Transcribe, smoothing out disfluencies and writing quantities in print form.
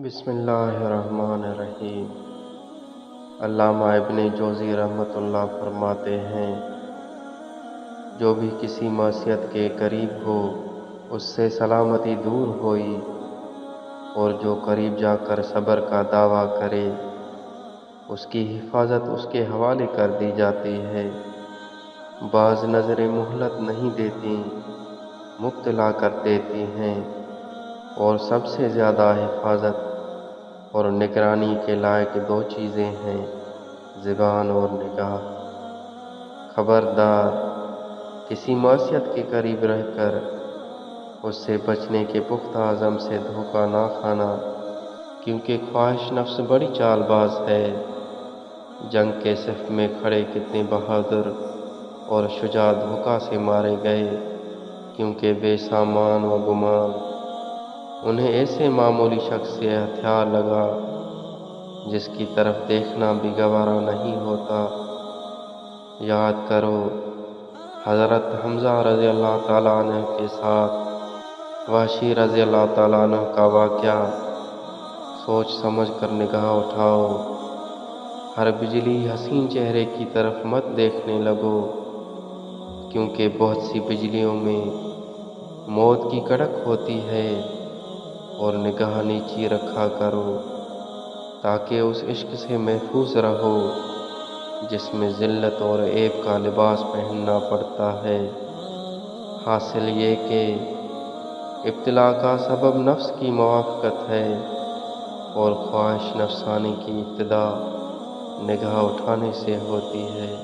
بسم اللہ الرحمن الرحیم۔ علامہ ابن جوزی رحمۃ اللہ فرماتے ہیں، جو بھی کسی معصیت کے قریب ہو اس سے سلامتی دور ہوئی، اور جو قریب جا کر صبر کا دعویٰ کرے اس کی حفاظت اس کے حوالے کر دی جاتی ہے۔ بعض نظریں مہلت نہیں دیتی، مبتلا کر دیتی ہیں، اور سب سے زیادہ حفاظت اور نگرانی کے لائق دو چیزیں ہیں، زبان اور نگاہ۔ خبردار، کسی معصیت کے قریب رہ کر اس سے بچنے کے پختہ عزم سے دھوکہ نہ کھانا، کیونکہ خواہش نفس بڑی چال باز ہے۔ جنگ کے صف میں کھڑے کتنے بہادر اور شجاع دھوکہ سے مارے گئے، کیونکہ بے سامان و گمان انہیں ایسے معمولی شخص سے ہتھیار لگا جس کی طرف دیکھنا بھی گوارا نہیں ہوتا۔ یاد کرو حضرت حمزہ رضی اللہ تعالیٰ عنہ کے ساتھ وحشی رضی اللہ تعالیٰ عنہ کا واقعہ۔ سوچ سمجھ کر نگاہ اٹھاؤ، ہر بجلی حسین چہرے کی طرف مت دیکھنے لگو، کیونکہ بہت سی بجلیوں میں موت کی کڑک ہوتی ہے۔ اور نگاہ نیچی رکھا کرو تاکہ اس عشق سے محفوظ رہو جس میں ذلت اور عیب کا لباس پہننا پڑتا ہے۔ حاصل یہ کہ ابتلا کا سبب نفس کی موافقت ہے، اور خواہش نفسانی کی ابتدا نگاہ اٹھانے سے ہوتی ہے۔